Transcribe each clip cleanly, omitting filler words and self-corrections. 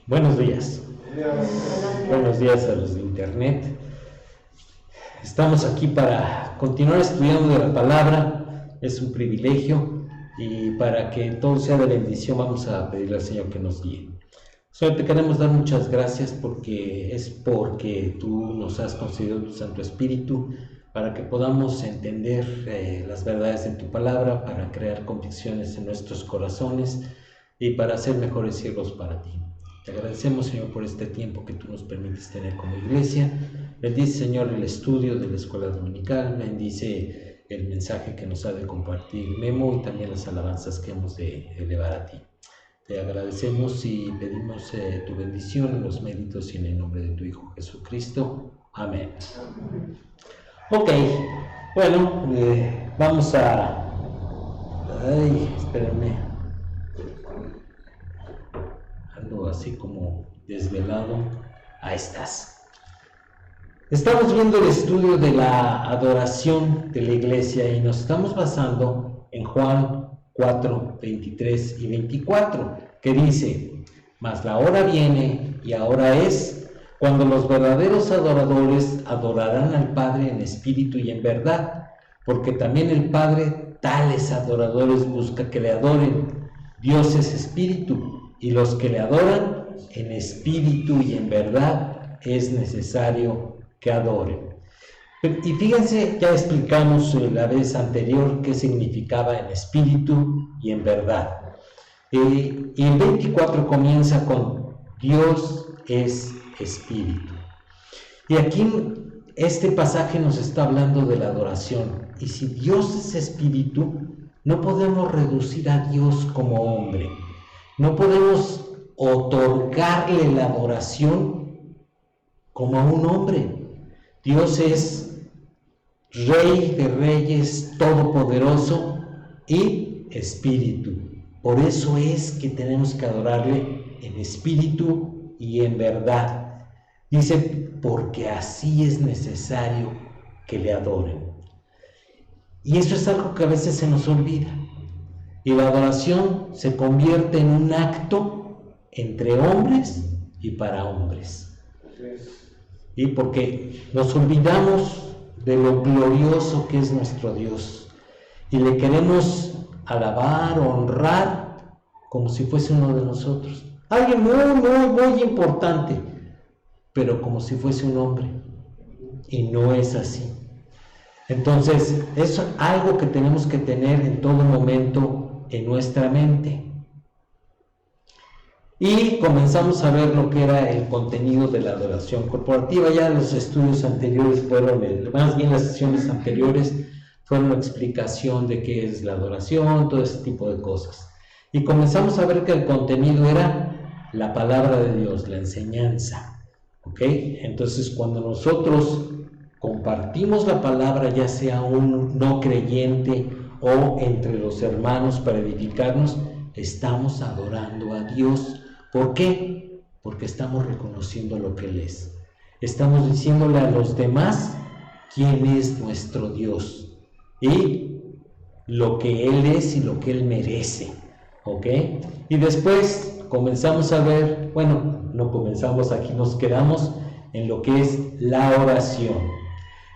Buenos días. Buenos días a los de internet. Estamos aquí para continuar estudiando de la palabra. Es un privilegio y para que todo sea de bendición vamos a pedirle al Señor que nos guíe. Señor, te queremos dar muchas gracias porque tú nos has concedido tu Santo Espíritu para que podamos entender las verdades de tu palabra, para crear convicciones en nuestros corazones y para ser mejores siervos para ti. Te agradecemos, Señor, por este tiempo que tú nos permites tener como iglesia. Bendice, Señor, el estudio de la escuela dominical. Bendice el mensaje que nos ha de compartir Memo y también las alabanzas que hemos de elevar a ti. Te agradecemos y pedimos tu bendición en los méritos y en el nombre de tu Hijo Jesucristo. Amén. Ok, bueno, vamos a... espérenme. Ando así como desvelado. Ahí estás. Estamos viendo el estudio de la adoración de la iglesia y nos estamos basando en Juan 4, 23 y 24, que dice: mas la hora viene y ahora es, cuando los verdaderos adoradores adorarán al Padre en espíritu y en verdad, porque también el Padre tales adoradores busca que le adoren. Dios es espíritu, y los que le adoran en espíritu y en verdad es necesario que adoren. Y fíjense, ya explicamos la vez anterior qué significaba en espíritu y en verdad. Y el 24 comienza con Dios es espíritu. Y aquí este pasaje nos está hablando de la adoración. Y si Dios es espíritu, no podemos reducir a Dios como hombre. No podemos otorgarle la adoración como a un hombre. Dios es Rey de Reyes, Todopoderoso y Espíritu. Por eso es que tenemos que adorarle en espíritu y en verdad. Dice, porque así es necesario que le adoren. Y eso es algo que a veces se nos olvida. Y la adoración se convierte en un acto entre hombres y para hombres. Y porque nos olvidamos de lo glorioso que es nuestro Dios y le queremos alabar, honrar como si fuese uno de nosotros. Alguien muy importante, pero como si fuese un hombre. Y no es así. Entonces, es algo que tenemos que tener en todo momento en nuestra mente. Y comenzamos a ver lo que era el contenido de la adoración corporativa. Ya los estudios anteriores más bien las sesiones anteriores fueron una explicación de qué es la adoración, todo ese tipo de cosas. Y comenzamos a ver que el contenido era la palabra de Dios, la enseñanza. ¿Ok? Entonces, cuando nosotros compartimos la palabra, ya sea un no creyente o entre los hermanos para edificarnos, estamos adorando a Dios. ¿Por qué? Porque estamos reconociendo lo que Él es. Estamos diciéndole a los demás quién es nuestro Dios y lo que Él es y lo que Él merece. ¿Ok? Y después comenzamos a ver, no comenzamos, aquí nos quedamos en lo que es la oración.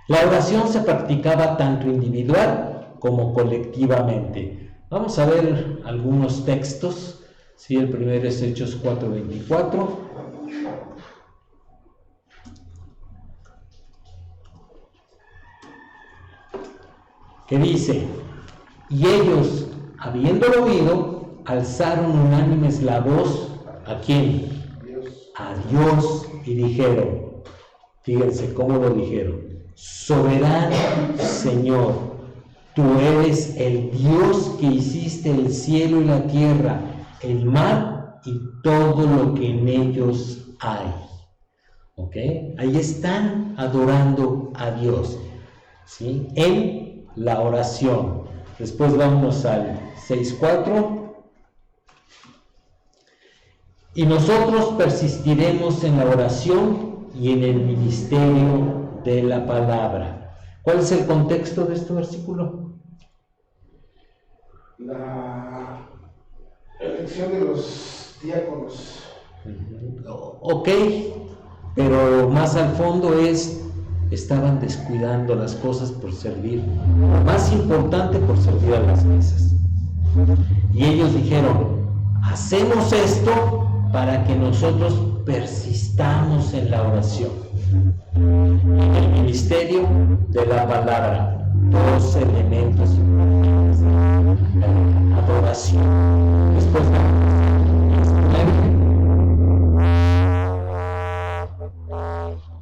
La oración se practicaba tanto individual como colectivamente. Vamos a ver algunos textos. Sí, el primero es Hechos 4:24. Que dice: y ellos, habiéndolo oído, alzaron unánimes la voz, ¿a quién? A Dios, y dijeron, fíjense cómo lo dijeron: soberano Señor, tú eres el Dios que hiciste el cielo y la tierra, el mar y todo lo que en ellos hay. ¿Ok? Ahí están adorando a Dios, ¿sí? En la oración. Después vamos al 6:4. Y nosotros persistiremos en la oración y en el ministerio de la palabra. ¿Cuál es el contexto de este versículo? La elección de los diáconos Ok, pero más al fondo estaban descuidando las cosas por servir, lo más importante por servir a las mesas. Y ellos dijeron, hacemos esto para que nosotros persistamos en la oración. En el ministerio de la palabra, 2 elementos importantes: la adoración, después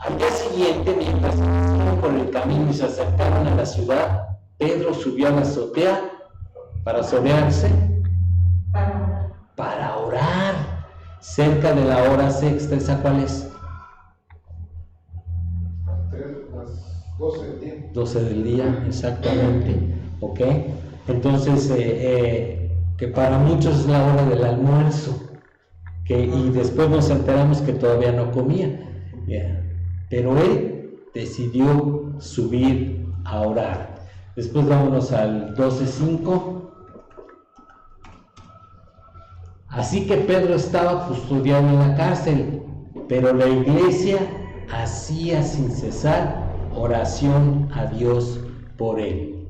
al día siguiente, mientras iban por el camino y se acercaron a la ciudad, Pedro subió a la azotea para solearse, para orar, cerca de la hora sexta. ¿Esa cuál es? Las 12 del día. 12 del día, exactamente. ¿Ok? Entonces, que para muchos es la hora del almuerzo, y después nos enteramos que todavía no comía. Pero él decidió subir a orar. Después vámonos al 12:5. Así que Pedro estaba custodiado en la cárcel, pero la iglesia hacía sin cesar oración a Dios por él.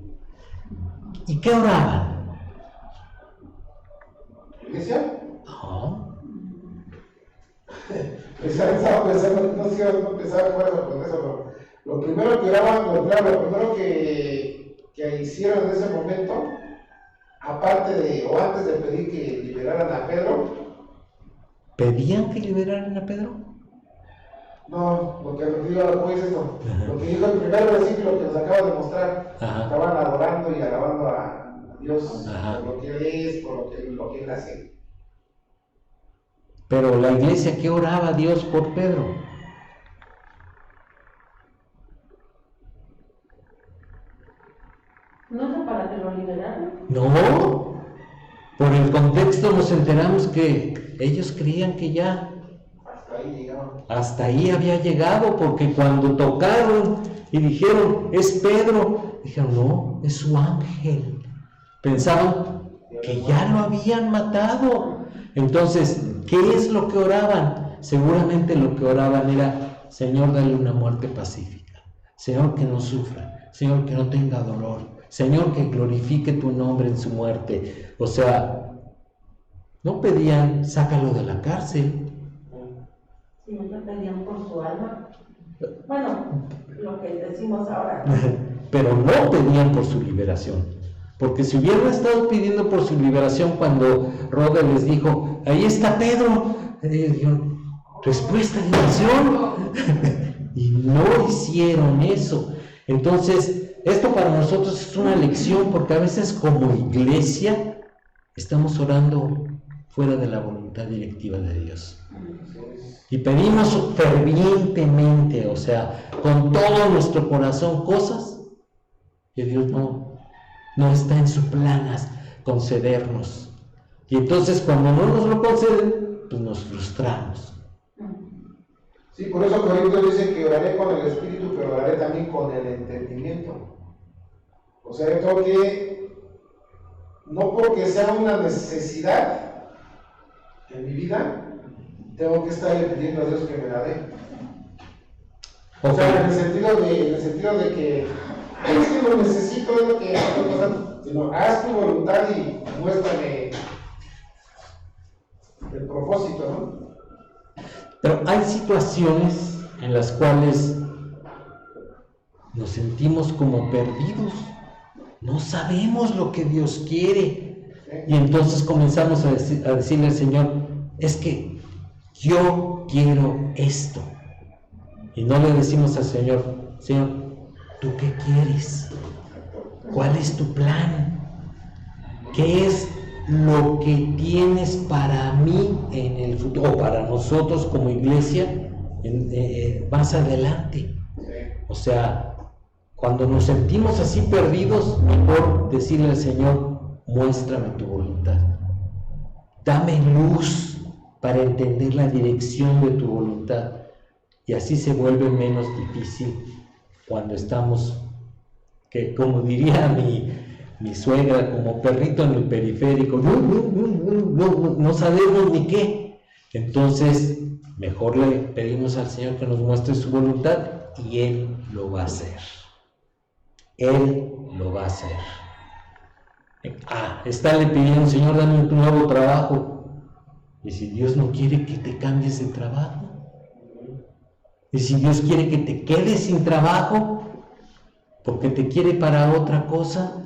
¿Y qué oraban? ¿Iglesia? No. Estaba pensando, no sé si empezar de acuerdo con eso, pero lo primero que oraban, lo primero que hicieron en ese momento, aparte de, o antes de pedir que liberaran a Pedro. ¿Pedían que liberaran a Pedro? No, lo que digo después es esto. Lo que dijo el primer versículo que nos acaba de mostrar. Ajá. Estaban adorando y alabando a Dios. Ajá. Por lo que Él es, por lo que Él hace. Pero la iglesia, ¿qué oraba a Dios por Pedro? ¿No era para que lo liberaran? No. Por el contexto nos enteramos que ellos creían que ya Hasta ahí llegaron. hasta ahí había llegado, porque cuando tocaron y dijeron, es Pedro, dijeron, no, es su ángel. Pensaban que ya lo habían matado. Entonces, ¿qué es lo que oraban? Seguramente lo que oraban era, Señor, dale una muerte pacífica. Señor, que no sufra. Señor, que no tenga dolor. Señor, que glorifique tu nombre en su muerte. O sea, no pedían, sácalo de la cárcel. Si no te pedían por su alma. Bueno, lo que decimos ahora. Pero no pedían por su liberación. Porque si hubieran estado pidiendo por su liberación cuando Roda les dijo, ahí está Pedro, ellos dijeron, respuesta de oración. Y no hicieron eso. Entonces, esto para nosotros es una lección, porque a veces como iglesia estamos orando fuera de la voluntad directiva de Dios. Y pedimos fervientemente, o sea, con todo nuestro corazón, cosas que Dios no está en su plan concedernos. Y entonces cuando no nos lo conceden, pues nos frustramos. Sí, por eso Corintios dice que oraré con el espíritu, pero oraré también con el entendimiento. O sea, yo creo que no porque sea una necesidad en mi vida, tengo que estarle pidiendo a Dios que me la dé. O sea, en el sentido de que es que lo necesito, es lo que estoy pasando, sino haz tu voluntad y muéstrame el propósito, ¿no? Pero hay situaciones en las cuales nos sentimos como perdidos, no sabemos lo que Dios quiere, y entonces comenzamos a decirle al Señor, es que yo quiero esto, y no le decimos al Señor, Señor, ¿tú qué quieres? ¿Cuál es tu plan? ¿Qué es lo que tienes para mí en el futuro, o para nosotros como iglesia, más adelante? O sea, cuando nos sentimos así perdidos, mejor decirle al Señor, muéstrame tu voluntad. Dame luz para entender la dirección de tu voluntad. Y así se vuelve menos difícil cuando estamos, que como diría mi suegra, como perrito en el periférico, no sabemos ni qué. Entonces, mejor le pedimos al Señor que nos muestre su voluntad y Él lo va a hacer. Él lo va a hacer. Está le pidiendo, Señor, dame un nuevo trabajo. Y si Dios no quiere que te cambies de trabajo, y si Dios quiere que te quedes sin trabajo, porque te quiere para otra cosa,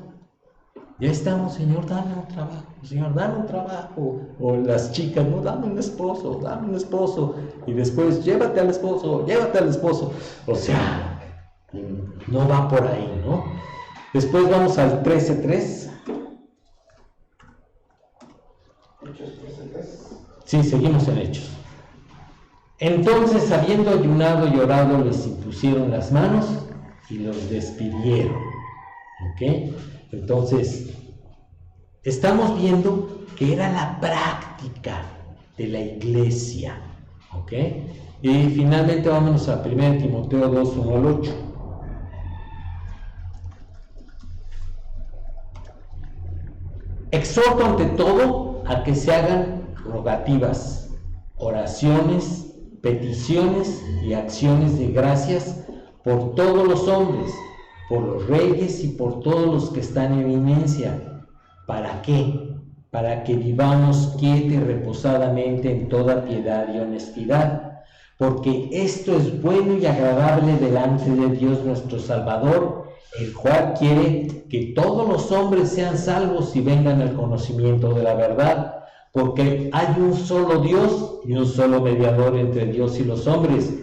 ya estamos, Señor, dame un trabajo, Señor, dame un trabajo. O las chicas, no, dame un esposo. Y después, llévate al esposo. O sea, no va por ahí, ¿no? Después vamos al 13:3. Hechos 13:3. Sí, seguimos en Hechos. Entonces, habiendo ayunado y orado, les impusieron las manos y los despidieron. ¿Ok? Entonces, estamos viendo que era la práctica de la iglesia. ¿Ok? Y finalmente vámonos a 1 Timoteo 2, 1 al 8. Exhorto ante todo a que se hagan rogativas, oraciones, peticiones y acciones de gracias por todos los hombres, por los reyes y por todos los que están en eminencia. ¿Para qué? Para que vivamos quieta y reposadamente en toda piedad y honestidad, porque esto es bueno y agradable delante de Dios nuestro Salvador, el cual quiere que todos los hombres sean salvos y vengan al conocimiento de la verdad, porque hay un solo Dios y un solo mediador entre Dios y los hombres,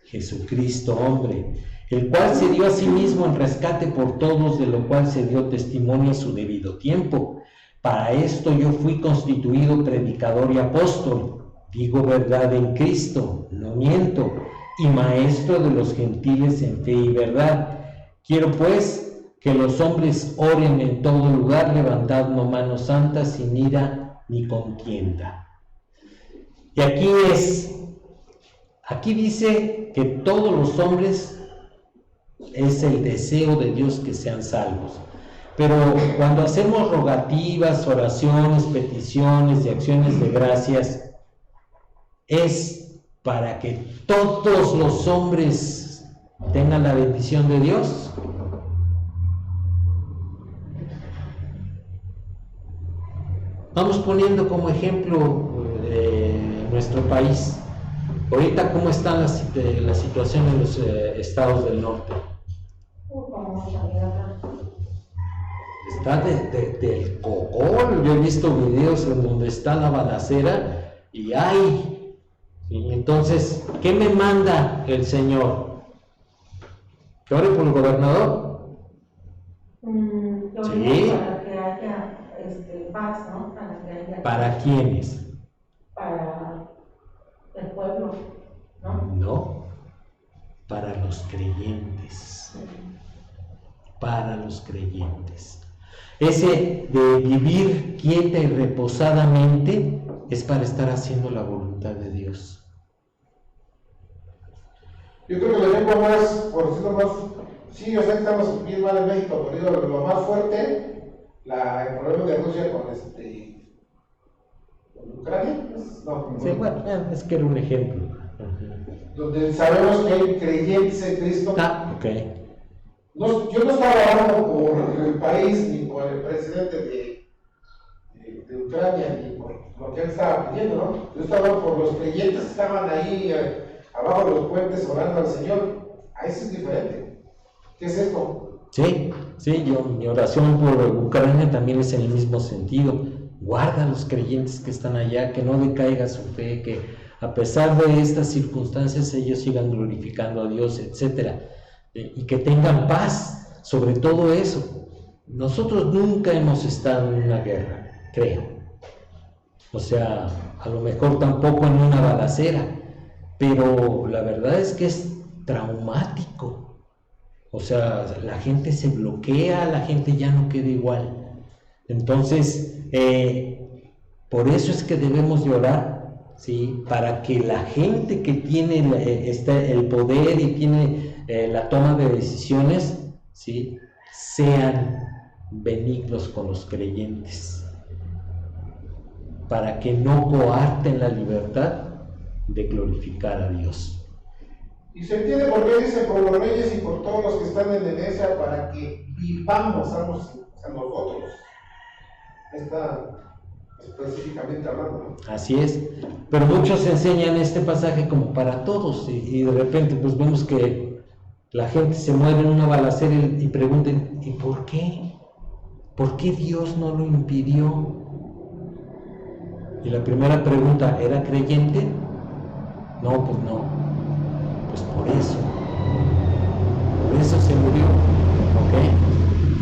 Jesucristo hombre, el cual se dio a sí mismo en rescate por todos, de lo cual se dio testimonio a su debido tiempo. Para esto yo fui constituido predicador y apóstol, digo verdad en Cristo, no miento, y maestro de los gentiles en fe y verdad. Quiero pues que los hombres oren en todo lugar, levantando manos santas sin ira ni contienda. Y aquí dice que todos los hombres es el deseo de Dios que sean salvos. Pero cuando hacemos rogativas, oraciones, peticiones y acciones de gracias, es para que todos los hombres tengan la bendición de Dios. Vamos poniendo como ejemplo nuestro país. Ahorita, ¿cómo está la situación en los estados del norte? Está del cogol. Yo he visto videos en donde está la balacera y hay. Y entonces, ¿qué me manda el Señor? ¿Que ore por el gobernador? Sí. Para que haya paz, ¿no? ¿Para quiénes? Para el pueblo, ¿no? No, para los creyentes. Para los creyentes. Ese de vivir quieta y reposadamente es para estar haciendo la voluntad de Dios. Yo creo que la lengua más, por decirlo más, sí, o sea, estamos bien mal en México, pero lo más fuerte, el problema de Rusia con Ucrania, no, sí, bueno, es que era un ejemplo. Donde sabemos que hay creyentes en Cristo. Ok. No, yo no estaba hablando por el país ni por el presidente de Ucrania ni por lo que él estaba pidiendo, ¿no? Yo estaba hablando por los creyentes que estaban ahí abajo de los puentes orando al Señor. Ahí sí es diferente. ¿Qué es esto? Sí, mi oración por Ucrania también es en el mismo sentido. Guarda a los creyentes que están allá, que no decaiga su fe, que a pesar de estas circunstancias ellos sigan glorificando a Dios, etcétera, y que tengan paz sobre todo eso. Nosotros nunca hemos estado en una guerra, creo. O sea, a lo mejor tampoco en una balacera, pero la verdad es que es traumático. O sea, la gente se bloquea, la gente ya no queda igual. Entonces, por eso es que debemos de orar, ¿sí? Para que la gente que tiene el poder y tiene la toma de decisiones, ¿sí? Sean benignos con los creyentes, para que no coarten la libertad de glorificar a Dios. Y se entiende por qué dice por los reyes y por todos los que están en la iglesia, para que vivamos a nosotros. Está específicamente hablando, ¿no? Así es, pero muchos enseñan este pasaje como para todos y de repente pues vemos que la gente se muere en una balacera y preguntan, ¿y por qué? ¿Por qué Dios no lo impidió? Y la primera pregunta, ¿era creyente? No, pues no. Pues por eso se murió, ¿ok?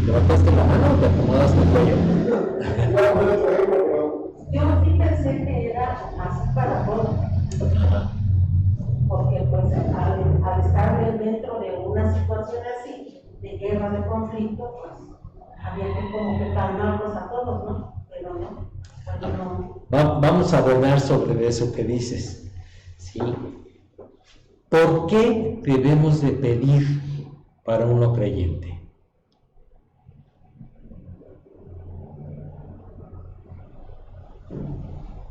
¿Levantaste la mano o te acomodaste el cuello? Yo sí pensé que era así para todos, porque pues al estar dentro de una situación así, de guerra, de conflicto, pues había que como que calmarlos a todos, ¿no? Pero no. Vamos a abordar sobre eso que dices, ¿sí? ¿Por qué debemos de pedir para un no creyente?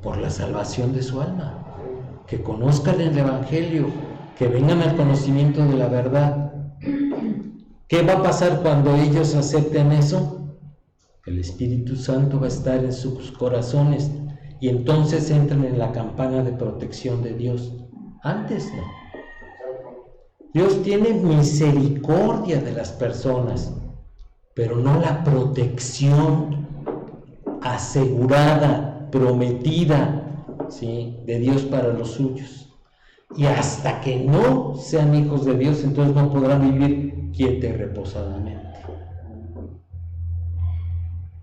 Por la salvación de su alma, que conozcan el Evangelio, que vengan al conocimiento de la verdad. ¿Qué va a pasar cuando ellos acepten eso? El Espíritu Santo va a estar en sus corazones y entonces entran en la campana de protección de Dios. Antes no. Dios tiene misericordia de las personas, pero no la protección asegurada, prometida, ¿sí?, de Dios para los suyos. Y hasta que no sean hijos de Dios, entonces no podrán vivir quieta y reposadamente.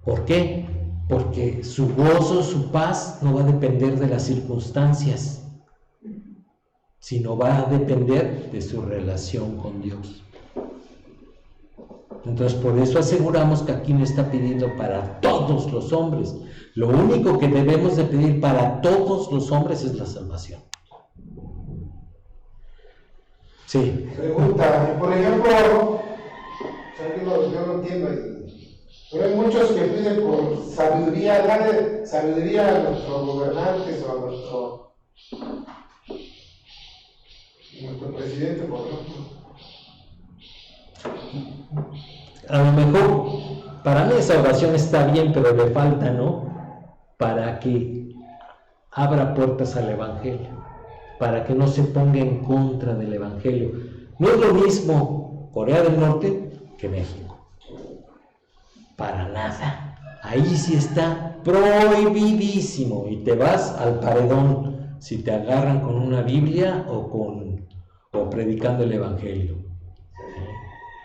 ¿Por qué? Porque su gozo, su paz no va a depender de las circunstancias, sino va a depender de su relación con Dios. Entonces, por eso aseguramos que aquí no está pidiendo para todos los hombres. Lo único que debemos de pedir para todos los hombres es la salvación. Sí. Pregunta, por ejemplo, yo no entiendo, pero hay muchos que piden por sabiduría, darle sabiduría a nuestros gobernantes o a nuestro presidente, por ejemplo. A lo mejor, para mí esa oración está bien, pero le falta, ¿no? Para que abra puertas al Evangelio, para que no se ponga en contra del Evangelio. No es lo mismo Corea del Norte que México. Para nada. Ahí sí está prohibidísimo y te vas al paredón si te agarran con una Biblia o predicando el Evangelio.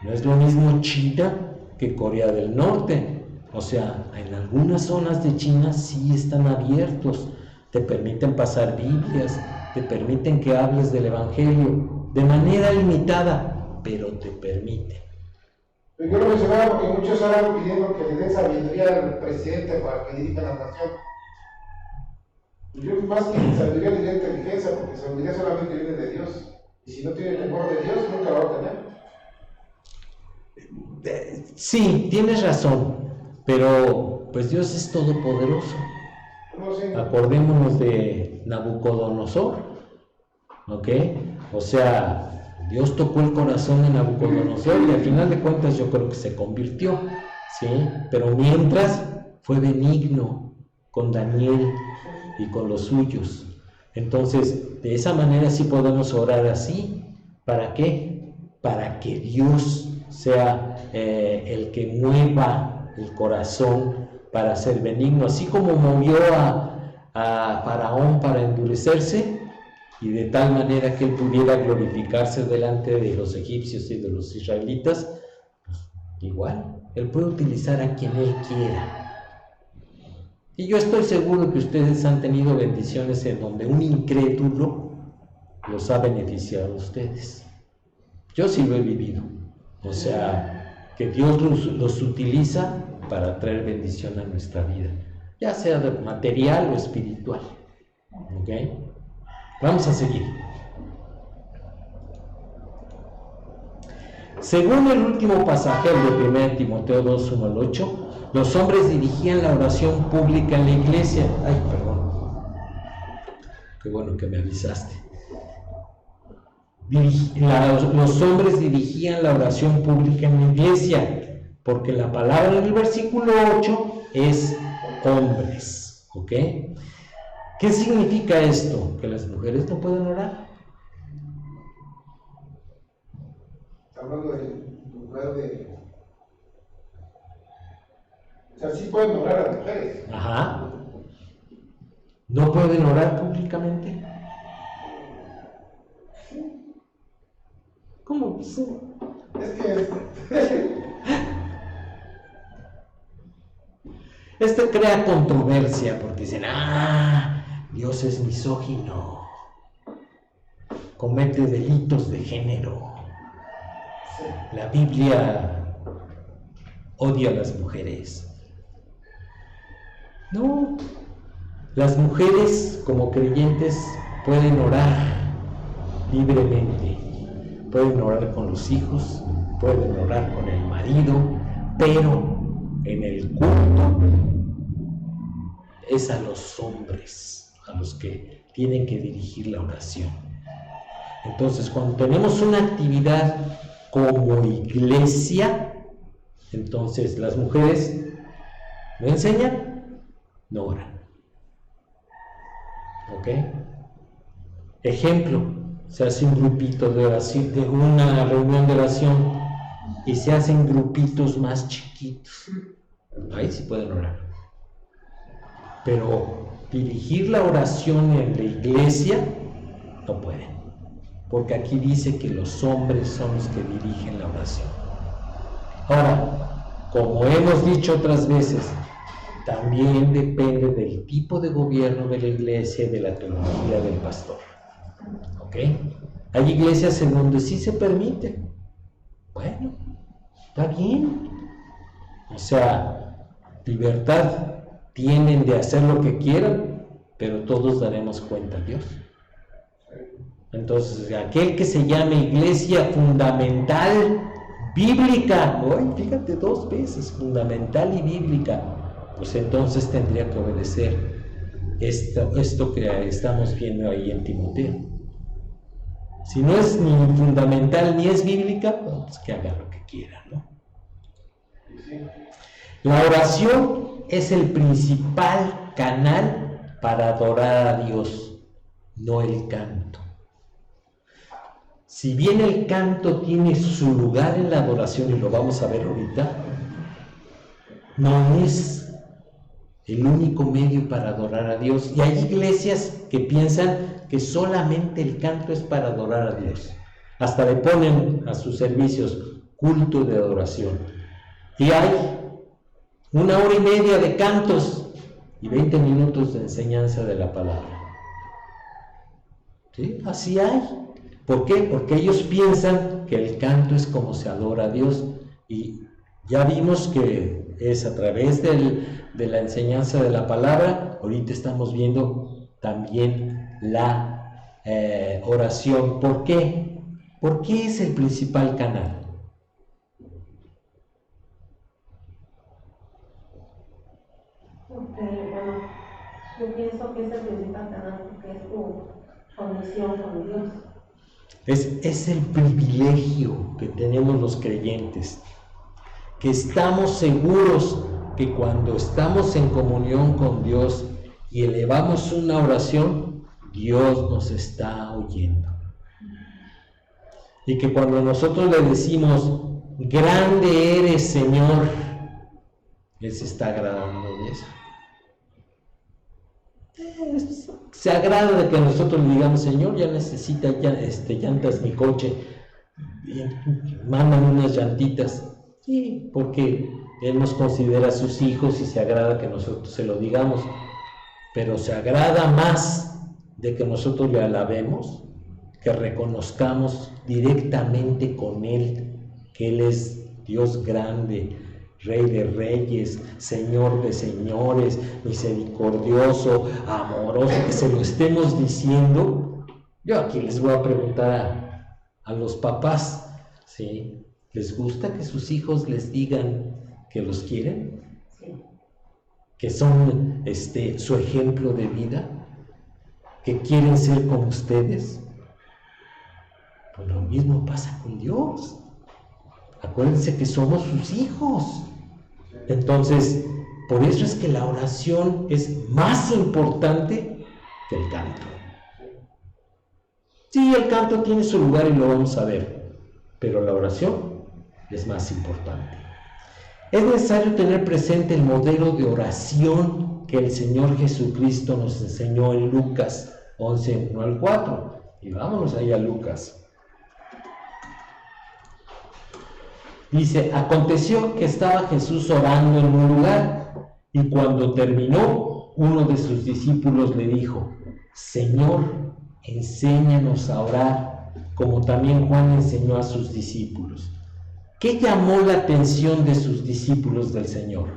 No es lo mismo China que Corea del Norte. O sea, en algunas zonas de China sí están abiertos, te permiten pasar Biblias, te permiten que hables del Evangelio de manera limitada, pero te permiten. Yo lo mencionaba porque muchos estaban pidiendo que le den sabiduría al presidente para que dirija la nación. Yo más que sabiduría le diría inteligencia, porque sabiduría solamente viene de Dios. Y si no tiene temor de Dios, nunca la va a tener. Sí, tienes razón, pero pues Dios es todopoderoso. No sé. Acordémonos de Nabucodonosor, ¿ok? O sea, Dios tocó el corazón de Nabucodonosor y al final de cuentas yo creo que se convirtió, ¿sí? Pero mientras fue benigno con Daniel y con los suyos. Entonces, de esa manera sí podemos orar así. ¿Para qué? Para que Dios sea el que mueva el corazón para ser benigno, así como movió a Faraón para endurecerse y de tal manera que él pudiera glorificarse delante de los egipcios y de los israelitas, pues, igual, él puede utilizar a quien él quiera. Y yo estoy seguro que ustedes han tenido bendiciones en donde un incrédulo los ha beneficiado a ustedes. Yo sí lo he vivido. O sea, que Dios los utiliza para traer bendición a nuestra vida, ya sea material o espiritual. ¿Ok? Vamos a seguir. Según el último pasaje de 1 Timoteo 2, 1 al 8, los hombres dirigían la oración pública en la iglesia. Qué bueno que me avisaste. Los hombres dirigían la oración pública en la iglesia, porque la palabra en el versículo 8 es hombres, ¿ok? ¿Qué significa esto? ¿Que las mujeres no pueden orar? Hablando del lugar de... O sea, sí pueden orar a las mujeres. Ajá. ¿No pueden orar públicamente? ¿Cómo? Es que... Esto crea controversia porque dicen, Dios es misógino, comete delitos de género. La Biblia odia a las mujeres. No, las mujeres como creyentes pueden orar libremente, pueden orar con los hijos, pueden orar con el marido, pero en el culto es a los hombres a los que tienen que dirigir la oración. Entonces, cuando tenemos una actividad como iglesia, entonces las mujeres no enseñan, no oran. ¿Ok? Ejemplo, se hace un grupito de oración, de una reunión de oración, y se hacen grupitos más chiquitos. Ahí sí pueden orar. Pero dirigir la oración en la iglesia no pueden, porque aquí dice que los hombres son los que dirigen la oración. Ahora, como hemos dicho otras veces, también depende del tipo de gobierno de la iglesia y de la teología del pastor. ¿Ok? Hay iglesias en donde sí se permite. Bueno, está bien. O sea, libertad. Tienen de hacer lo que quieran, pero todos daremos cuenta a Dios. Entonces, aquel que se llame iglesia fundamental bíblica, fíjate 2 veces, fundamental y bíblica, pues entonces tendría que obedecer esto que estamos viendo ahí en Timoteo. Si no es ni fundamental ni es bíblica, pues que haga lo que quiera, ¿no? La oración es el principal canal para adorar a Dios, no el canto. Si bien el canto tiene su lugar en la adoración, y lo vamos a ver ahorita, no es el único medio para adorar a Dios. Y hay iglesias que piensan que solamente el canto es para adorar a Dios. Hasta le ponen a sus servicios culto de adoración. Y hay 1 hora y media de cantos y 20 minutos de enseñanza de la palabra. ¿Sí? Así hay. ¿Por qué? Porque ellos piensan que el canto es como se adora a Dios, y ya vimos que es a través de la enseñanza de la palabra. Ahorita estamos viendo también la oración. ¿Por qué? ¿Por qué es el principal canal? Porque, bueno, yo pienso que es el principal canal porque es tu conexión con Dios. Es el privilegio que tenemos los creyentes, que estamos seguros que cuando estamos en comunión con Dios y elevamos una oración, Dios nos está oyendo. Y que cuando nosotros le decimos, grande eres, Señor, Él se está agradando de eso. Se agrada de que nosotros le digamos, Señor, ya necesita llantas mi coche, mándame unas llantitas. Sí, porque Él nos considera sus hijos y se agrada que nosotros se lo digamos, pero se agrada más de que nosotros le alabemos, que reconozcamos directamente con Él que Él es Dios grande, Rey de reyes, Señor de señores, misericordioso, amoroso, que se lo estemos diciendo. Yo aquí les voy a preguntar a los papás, ¿sí? ¿Les gusta que sus hijos les digan que los quieren? Sí. ¿Que son su ejemplo de vida? que quieren ser como ustedes. Pues lo mismo pasa con Dios. Acuérdense que somos sus hijos. Entonces, por eso es que la oración es más importante que el canto. Sí, el canto tiene su lugar y lo vamos a ver, pero la oración es más importante. Es necesario tener presente el modelo de oración que el Señor Jesucristo nos enseñó en Lucas 11, 1 al 4. Y vámonos ahí a Lucas. Dice, aconteció que estaba Jesús orando en un lugar, y cuando terminó, uno de sus discípulos le dijo, Señor, enséñanos a orar, como también Juan enseñó a sus discípulos. ¿Qué llamó la atención de sus discípulos del Señor?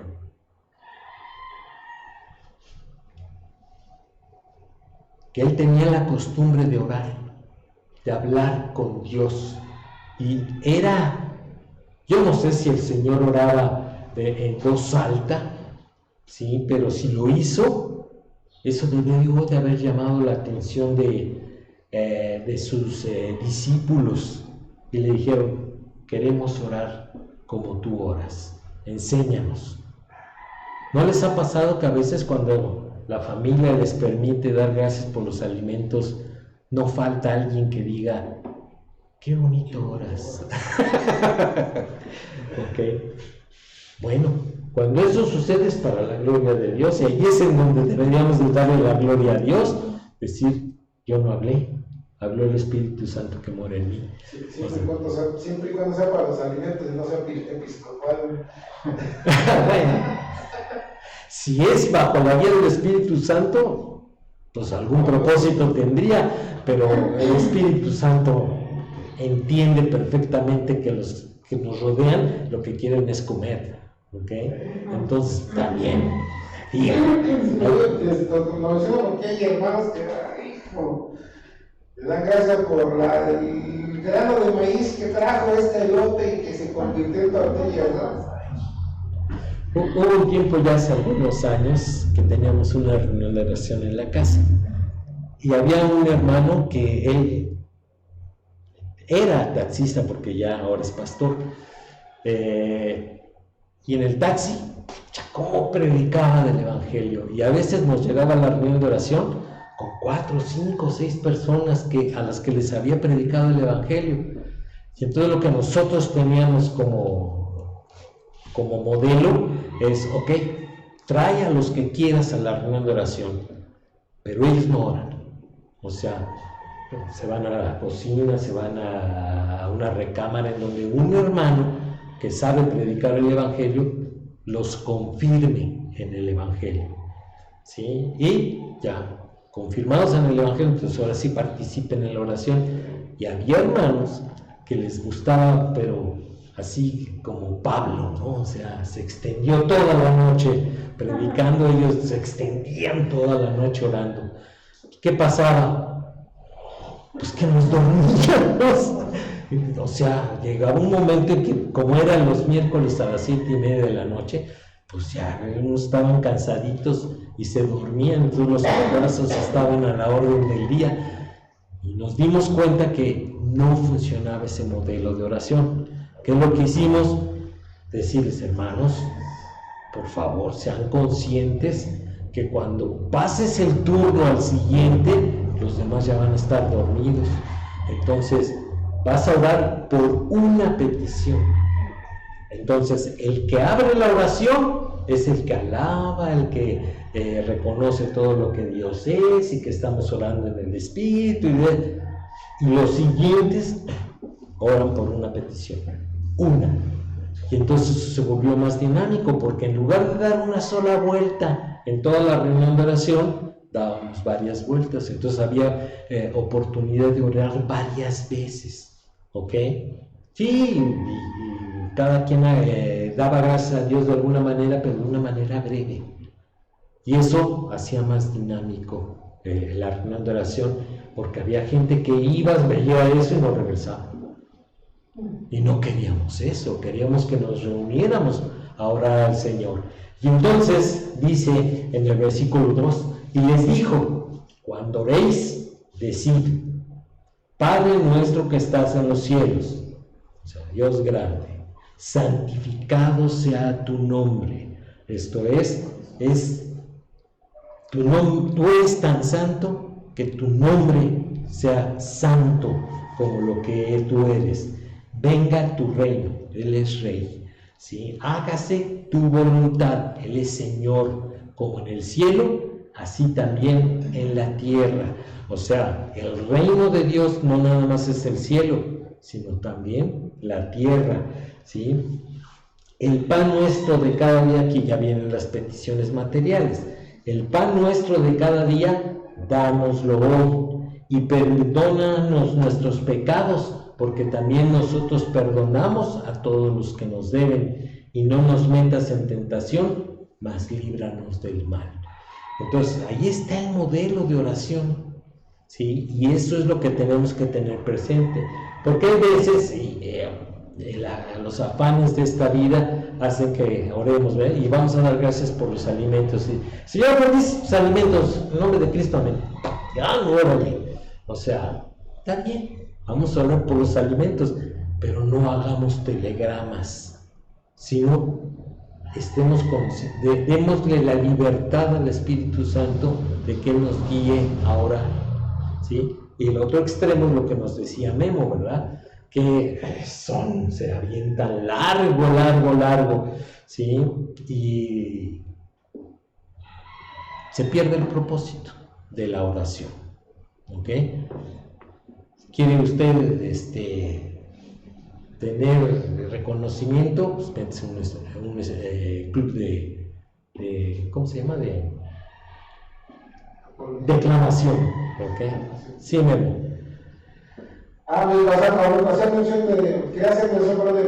Que él tenía la costumbre de orar, de hablar con Dios, y yo no sé si el Señor oraba en voz alta, sí, pero si lo hizo, eso debió de haber llamado la atención de sus discípulos, y le dijeron, queremos orar como tú oras, enséñanos. ¿No les ha pasado que a veces cuando la familia les permite dar gracias por los alimentos, no falta alguien que diga, qué bonito oras? Okay. Bueno, cuando eso sucede es para la gloria de Dios, y ahí es en donde deberíamos de darle la gloria a Dios, decir, yo no hablé, habló el Espíritu Santo que mora en mí. Sí, siempre y cuando sea para los alimentos y no sea episcopal. Bueno, si es bajo la guía del Espíritu Santo, pues algún propósito tendría, pero el Espíritu Santo entiende perfectamente que los que nos rodean lo que quieren es comer, ¿ok? Entonces también, lo decimos porque hay hermanos que le dan gracias por el grano de maíz que trajo este elote y que se convirtió en tortilla, ¿no? Hubo un tiempo ya hace algunos años que teníamos una reunión de oración en la casa, y había un hermano que él era taxista porque ya ahora es pastor, y en el taxi, cómo predicaba del Evangelio, y a veces nos llegaba a la reunión de oración con 4, 5, 6 personas a las que les había predicado el Evangelio, y entonces lo que nosotros teníamos como modelo es, ok, trae a los que quieras a la reunión de oración, pero ellos no oran, o sea, se van a la cocina, se van a una recámara en donde un hermano que sabe predicar el Evangelio los confirme en el Evangelio, ¿sí? Y ya, confirmados en el Evangelio, entonces ahora sí participen en la oración. Y había hermanos que les gustaba, pero así como Pablo, ¿no? O sea, se extendió toda la noche predicando, ellos se extendían toda la noche orando. ¿Qué pasaba? Pues que nos dormíamos. O sea, llegaba un momento en que, como eran los miércoles a las 7:30 de la noche, pues ya unos estaban cansaditos y se dormían, entonces los abrazos estaban a la orden del día, y nos dimos cuenta que no funcionaba ese modelo de oración. ¿Qué es lo que hicimos? Decirles, hermanos, por favor, sean conscientes que cuando pases el turno al siguiente, los demás ya van a estar dormidos. Entonces, vas a orar por una petición. Entonces, el que abre la oración es el que alaba, el que reconoce todo lo que Dios es y que estamos orando en el Espíritu. Y los siguientes oran por una petición. Una. Y entonces se volvió más dinámico, porque en lugar de dar una sola vuelta en toda la reunión de oración, dábamos varias vueltas. Entonces había oportunidad de orar varias veces, ¿ok? Sí, y cada quien daba gracias a Dios de alguna manera, pero de una manera breve. Y eso hacía más dinámico la reunión de oración, porque había gente que iba, veía eso y no regresaba. Y no queríamos eso, queríamos que nos reuniéramos a orar al Señor. Y entonces dice en el versículo 2, y les dijo, Cuando oréis, decid, Padre nuestro que estás en los cielos, o sea, Dios grande, santificado sea tu nombre. Esto es tú eres tan santo que tu nombre sea santo como lo que tú eres. Venga tu reino, Él es rey, ¿sí? Hágase tu voluntad, Él es Señor, como en el cielo, así también en la tierra. O sea, el reino de Dios no nada más es el cielo, sino también la tierra, ¿sí? El pan nuestro de cada día, aquí ya vienen las peticiones materiales. El pan nuestro de cada día, dánoslo hoy, y perdónanos nuestros pecados, porque también nosotros perdonamos a todos los que nos deben, y no nos metas en tentación, mas líbranos del mal. Entonces, ahí está el modelo de oración, ¿sí? Y eso es lo que tenemos que tener presente, porque hay veces los afanes de esta vida hacen que oremos, ¿ve? Y vamos a dar gracias por los alimentos. Y, Señor, bendice tus alimentos, en nombre de Cristo, amén. Ya no, órale. O sea, está bien, vamos a orar por los alimentos, pero no hagamos telegramas, sino estemos démosle la libertad al Espíritu Santo de que Él nos guíe a orar, ¿sí? Y el otro extremo es lo que nos decía Memo, ¿verdad? Que se avientan largo, ¿sí? Y se pierde el propósito de la oración, ¿ok? ¿Quiere usted tener reconocimiento? Pues métese en un club de ¿cómo se llama? De declamación, ¿ok? Sí, Memo. Me hacía mención de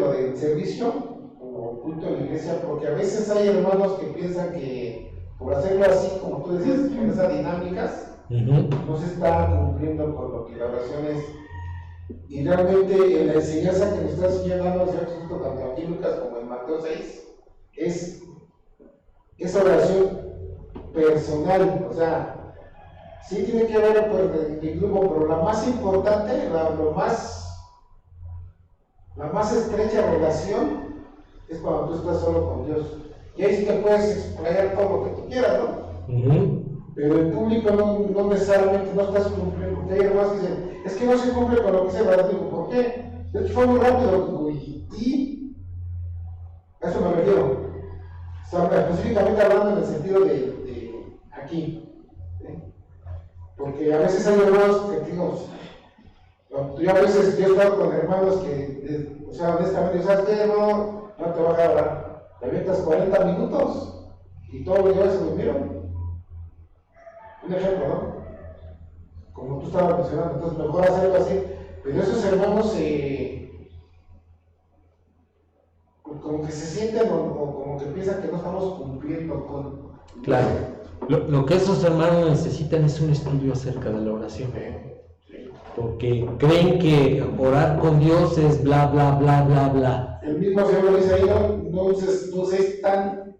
lo del servicio como culto de la iglesia, porque a veces hay hermanos que piensan que por hacerlo así, como tú decías, con esas dinámicas, no se está cumpliendo con lo que la oración es. Y realmente la enseñanza que nos está enseñando el Señor Jesucristo, tanto aquí en Lucas como en Mateo 6, es esa oración personal, o sea, sí tiene que ver con el grupo, pero la más importante, la más estrecha relación es cuando tú estás solo con Dios. Y ahí sí te puedes explayar todo lo que tú quieras, ¿no? Pero el público no necesariamente no estás cumpliendo, porque hay hermanos que dicen, es que no se cumple con lo que se va a decir. ¿Por qué? De hecho fue muy rápido, y a eso me refiero. Específicamente hablando en el sentido de aquí. Porque a veces hay hermanos que digo, yo a veces he estado con hermanos que, o sea, honestamente, ¿sabes qué, hermano? No te vas a hablar. Te avientas 40 minutos y todos los días se durmieron. Un ejemplo, ¿no? Como tú estabas mencionando, entonces mejor hacerlo así. Pero esos hermanos como que se sienten o como que piensan que no estamos cumpliendo con... Claro. Lo que esos hermanos necesitan es un estudio acerca de la oración. Porque creen que orar con Dios es bla, bla, bla, bla, bla. El mismo Señor lo dice ahí, no es tan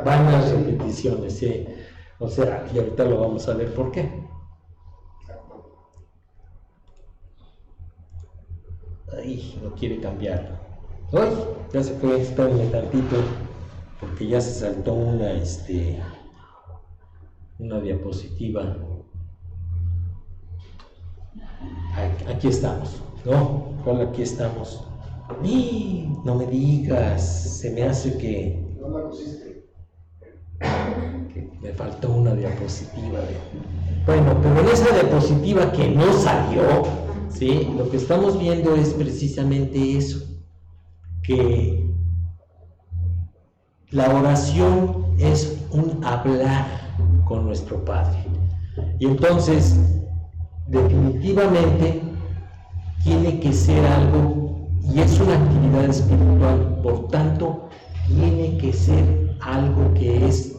van las repeticiones, sí. O sea, y ahorita lo vamos a ver por qué. Ay, no quiere cambiar. ¡Ay! Ya se fue, espérenme tantito, porque ya se saltó una diapositiva. Aquí estamos, ¿no? Hola, aquí estamos. No me digas, se me hace que... No la pusiste. Que me faltó una diapositiva. Bueno, pero en esa diapositiva que no salió, ¿sí? Lo que estamos viendo es precisamente eso, que la oración es un hablar con nuestro Padre. Y entonces, definitivamente, tiene que ser algo, y es una actividad espiritual, por tanto, tiene que ser algo que es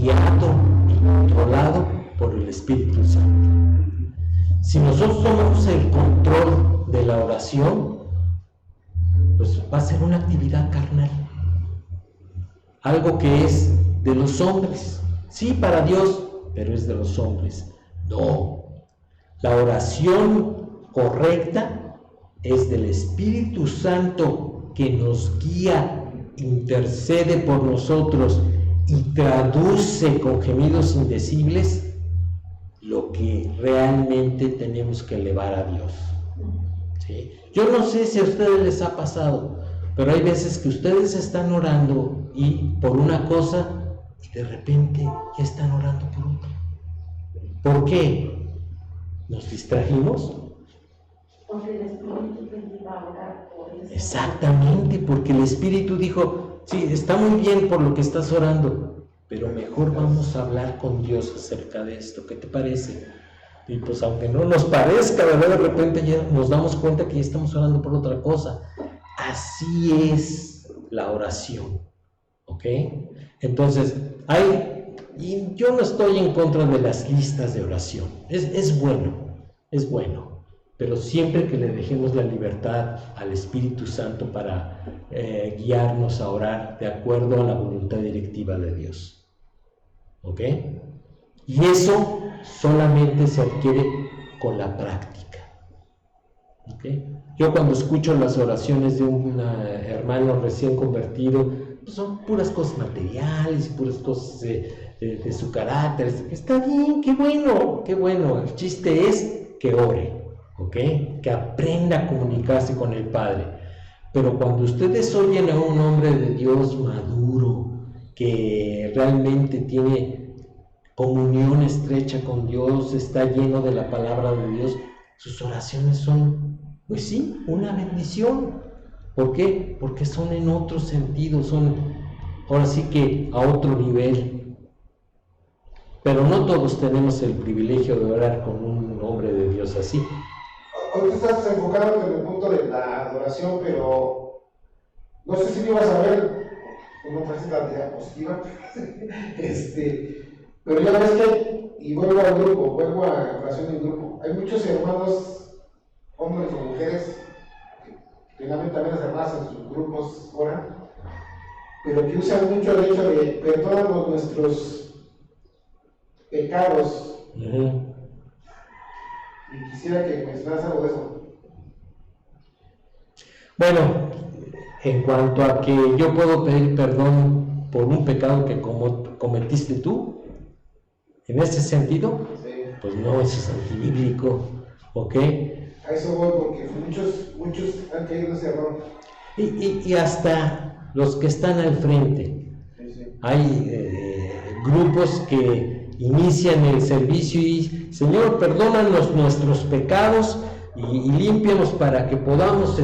guiado y controlado por el Espíritu Santo. Si nosotros tomamos el control de la oración, pues va a ser una actividad carnal, algo que es de los hombres, sí, para Dios, pero es de los hombres. No. La oración correcta es del Espíritu Santo que nos guía, intercede por nosotros y traduce con gemidos indecibles lo que realmente tenemos que elevar a Dios. ¿Sí? Yo no sé si a ustedes les ha pasado, pero hay veces que ustedes están orando y por una cosa y de repente ya están orando por otra. ¿Por qué? ¿Nos distrajimos? Porque el Espíritu te lleva a orar por eso. Exactamente, porque el Espíritu dijo, sí, está muy bien por lo que estás orando, pero mejor vamos a hablar con Dios acerca de esto. ¿Qué te parece? Y pues aunque no nos parezca, ¿verdad? De repente ya nos damos cuenta que ya estamos orando por otra cosa. Así es la oración, ¿ok? Entonces, y yo no estoy en contra de las listas de oración. Es bueno, pero siempre que le dejemos la libertad al Espíritu Santo para guiarnos a orar de acuerdo a la voluntad directiva de Dios, ¿ok? Y eso solamente se adquiere con la práctica, ¿ok? Yo cuando escucho las oraciones de un hermano recién convertido, pues son puras cosas materiales, puras cosas de su carácter. Está bien, qué bueno. El chiste es que ore, ¿ok? Que aprenda a comunicarse con el Padre. Pero cuando ustedes oyen a un hombre de Dios maduro, que realmente tiene comunión estrecha con Dios, está lleno de la palabra de Dios, sus oraciones son, pues sí, una bendición. ¿Por qué? Porque son en otro sentido, son ahora sí que a otro nivel. Pero no todos tenemos el privilegio de orar con un hombre de Dios así. Ahorita estás enfocado en el punto de la adoración, pero no sé si me ibas a ver, no traes la diapositiva, pero ya ves que, y vuelvo a la oración en grupo, hay muchos hermanos, hombres o mujeres, que finalmente también las hermanas en sus grupos oran, pero que usan mucho el hecho de perdónanos nuestros pecados. Y quisiera que mencionaras algo de eso. Bueno, en cuanto a que yo puedo pedir perdón por un pecado que cometiste tú, en ese sentido, Sí. pues no, eso es antibíblico, ¿ok? A eso voy, porque muchos han caído en ese error. Y hasta los que están al frente. Sí. Hay grupos que inician el servicio y, Señor, perdónanos nuestros pecados y límpianos para que podamos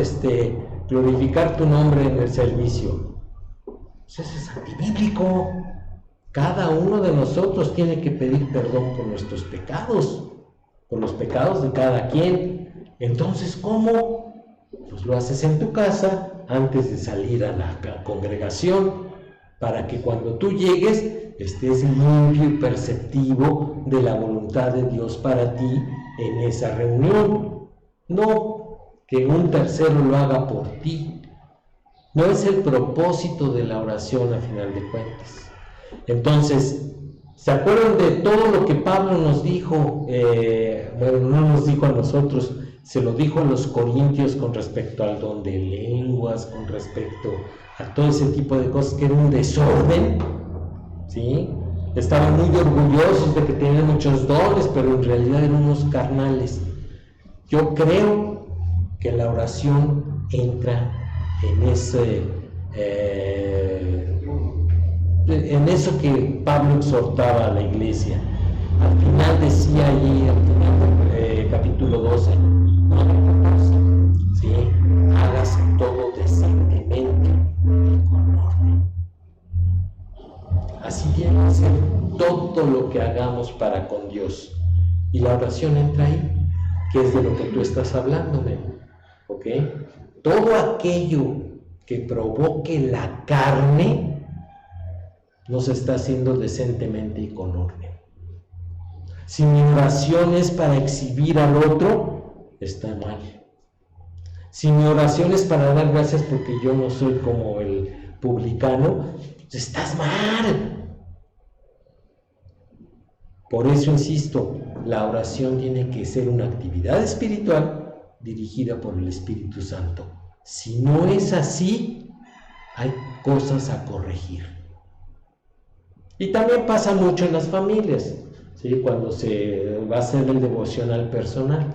glorificar tu nombre en el servicio. Pues eso es antibíblico. Cada uno de nosotros tiene que pedir perdón por nuestros pecados, por los pecados de cada quien. Entonces, ¿cómo? Pues lo haces en tu casa antes de salir a la congregación, para que cuando tú llegues estés limpio y perceptivo de la voluntad de Dios para ti en esa reunión. No que un tercero lo haga por ti. No es el propósito de la oración a final de cuentas. Entonces, ¿se acuerdan de todo lo que Pablo nos dijo? Bueno, no nos dijo a nosotros, se lo dijo a los corintios con respecto al don de lenguas, con respecto a todo ese tipo de cosas que era un desorden, ¿sí? Estaban muy orgullosos de que tenían muchos dones, pero en realidad eran unos carnales. Yo creo que la oración entra en eso que Pablo exhortaba a la iglesia. Al final decía allí, al final del capítulo 12, ¿sí? Hágase todo decentemente y con orden. Así tiene que ser todo lo que hagamos para con Dios. Y la oración entra ahí, que es de lo que tú estás hablando, ¿ok? Todo aquello que provoque la carne no se está haciendo decentemente y con orden. Si mi oración es para exhibir al otro, está mal. Si mi oración es para dar gracias porque yo no soy como el publicano, estás mal. Por eso insisto, la oración tiene que ser una actividad espiritual dirigida por el Espíritu Santo. Si no es así, hay cosas a corregir. Y también pasa mucho en las familias, ¿sí? Cuando se va a hacer el devocional personal. O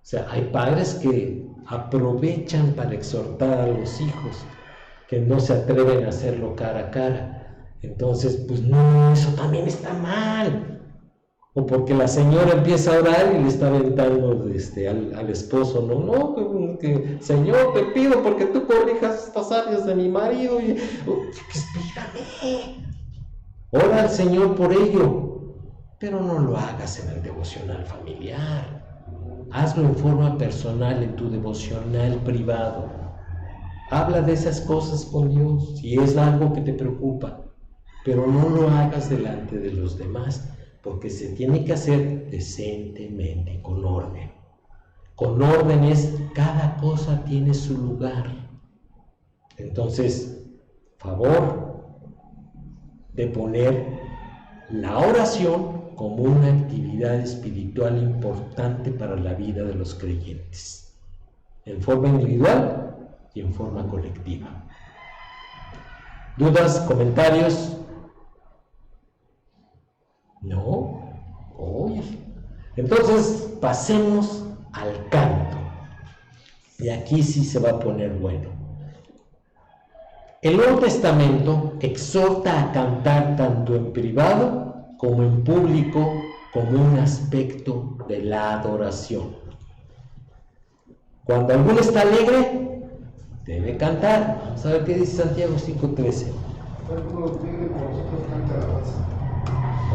sea, hay padres que aprovechan para exhortar a los hijos, que no se atreven a hacerlo cara a cara. Entonces, pues no, eso también está mal. O porque la señora empieza a orar y le está aventando al esposo, no, que Señor, te pido porque tú corrijas estas áreas de mi marido. Espérame, ora al Señor por ello, pero no lo hagas en el devocional familiar. Hazlo en forma personal, en tu devocional privado. Habla de esas cosas con Dios si es algo que te preocupa, pero no lo hagas delante de los demás, porque se tiene que hacer decentemente, con orden. Con orden cada cosa tiene su lugar. Entonces, favor de poner la oración como una actividad espiritual importante para la vida de los creyentes, en forma individual y en forma colectiva. ¿Dudas, comentarios? No. Oye. Entonces pasemos al canto. Y aquí sí se va a poner bueno. El Nuevo Testamento exhorta a cantar tanto en privado como en público como un aspecto de la adoración. Cuando alguno está alegre, debe cantar. Vamos a ver qué dice Santiago 5:13.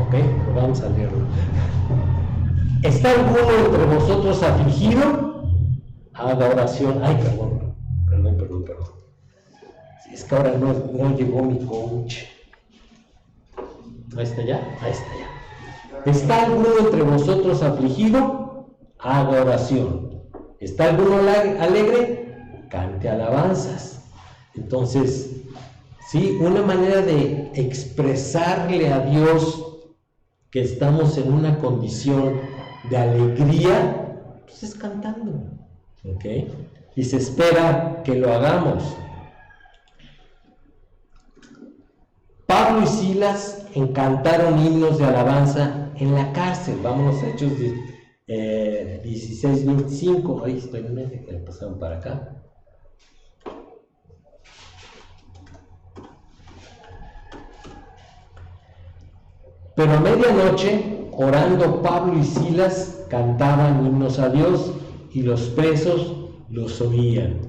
Ok, vamos a leerlo. ¿Está alguno entre vosotros afligido? Haga oración. Ay, perdón. Si es que ahora no llegó mi coach. Ahí está ya. ¿Está alguno entre vosotros afligido? Haga oración. ¿Está alguno alegre? Cante alabanzas. Entonces, sí, una manera de expresarle a Dios que estamos en una condición de alegría, pues es cantando, ¿ok? Y se espera que lo hagamos. Pablo y Silas cantaron himnos de alabanza en la cárcel. Vámonos a Hechos 16:25. Ahí espérenme que le pasaron para acá. Pero a medianoche, orando Pablo y Silas, cantaban himnos a Dios y los presos los oían.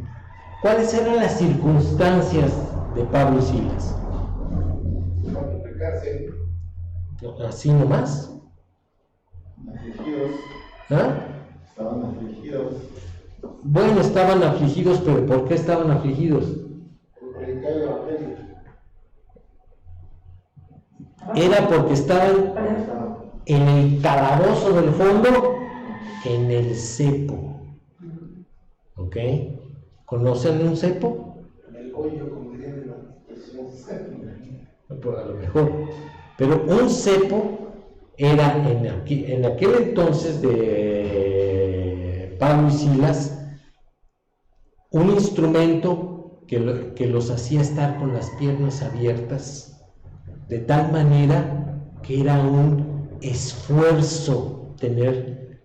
¿Cuáles eran las circunstancias de Pablo y Silas? ¿Así nomás? Afligidos. ¿Ah? Estaban afligidos. Bueno, estaban afligidos, pero ¿por qué estaban afligidos? Por predicar el evangelio. Era porque estaban en el calabozo del fondo, en el cepo. ¿Ok? ¿Conocen un cepo? En el hoyo, como dirían las personas. Pues a lo mejor. Pero un cepo era en aquel entonces de Pablo y Silas un instrumento que los hacía estar con las piernas abiertas, de tal manera que era un esfuerzo tener